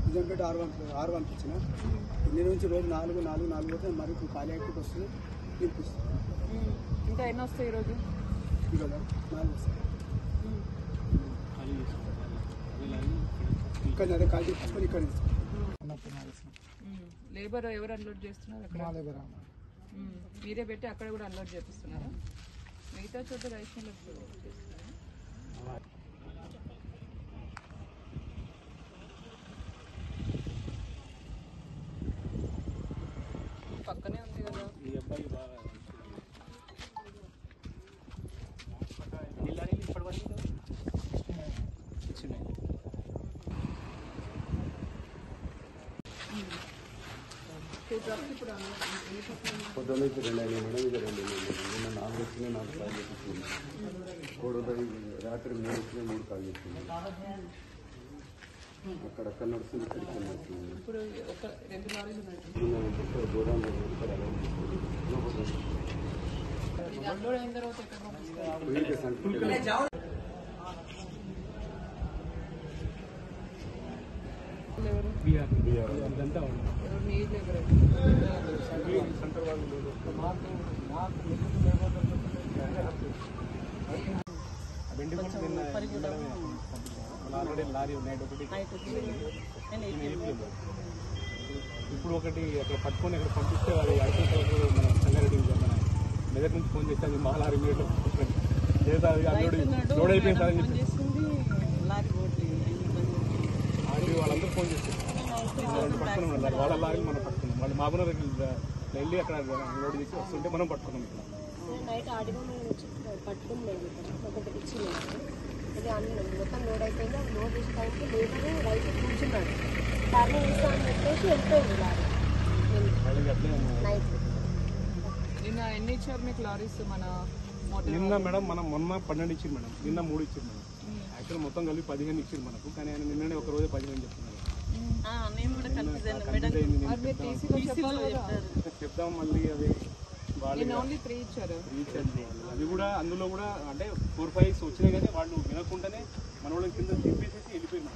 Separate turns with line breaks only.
నిజంపేట 6 ఇచ్చిన ఇన్ని నుంచి రోజు 4 పోతే మరి ఇప్పుడు ఖాళీ అయిపోయి వస్తుంది తీర్పిస్తుంది.
ఇంకా ఎన్ని వస్తాయి ఈరోజు?
ఈరోజు 4 వస్తాయి. ఇక్కడ అదే ఖాళీ తీసుకొని ఇక్కడ
లేబర్ ఎవరు అన్లోడ్ చేస్తున్నారు? అక్కడ మీరే పెట్టి అక్కడ కూడా అన్లోడ్ చేపిస్తున్నారా? మిగతా చోట రైస్ మిల్లర్స్ చేస్తున్నారా? పక్కనే ఉంది కదా.
ఈ అబ్బాయి బాగా
పొద్దున్న 2 అయినాయి మేడం, ఇది 2 నిన్న 4 వచ్చినాయి, 4 కాల్ చేస్తుంది. రాత్రి 3 వచ్చినాయి, 3 కాల్ చేస్తుంది. అక్కడక్కడ నడుస్తుంది, ఇక్కడికి నడుస్తుంది.
ఇప్పుడు ఒక 2 లారీలు ఉన్నాయి.
గోదాం
అన్లోడ్ అయిన తర్వాత ఎక్కడ పంపిస్తారు?
లారీ నైట్ ఒకటి ఇప్పుడు ఒకటి అక్కడ పట్టుకొని అక్కడ పంపిస్తే అది ఐటీ మన సంగారెడ్డి మెదక్ నుంచి ఫోన్ చేస్తే అది మా లారీ మీద లేదా లోడ్ అయిపోయింది సార్ అని చెప్పి ఆర్డీ వాళ్ళందరూ ఫోన్ చేస్తారు. పట్టుకుని ఉన్నారు వాళ్ళ లారీ మనం పట్టుకున్నాం. వాళ్ళు మామూలు వెళ్ళి అక్కడ లోడ్ చేసి వస్తుంటే మనం పట్టుకున్నాం. ఇక్కడ
నైట్ ఆడిగా పట్టుకున్నాం. ఒకటి ఇచ్చింది అది అన్నీ మొత్తం లోడ్ అయిపోయింది. అది లోడ్ చేసే టైంకి లేబర్ రైతు కూర్చున్నాడు. టర్న్ చేస్తా అని చెప్పేసి వెళ్ళిపోయింది లారీ నైట్.
నిన్న ఎన్ని ఇచ్చారు మీకు లారీస్? మన
నిన్న మేడం మనం మొన్న 12 ఇచ్చింది మేడం, నిన్న 3 ఇచ్చింది మేడం. యాక్చువల్ మొత్తం కలిపి 15 ఇచ్చింది మనకు, కానీ ఆయన నిన్ననే ఒక రోజే 15 చెప్తున్నారు. చెప్దాం మళ్ళీ అదే
ఓన్లీ 3 ఇచ్చారు.
అది కూడా అందులో కూడా అంటే 4-5 వచ్చినాయి, కానీ వాళ్ళు వినకుండానే మన వాళ్ళకి కింద తిప్పేసేసి వెళ్ళిపోయింది.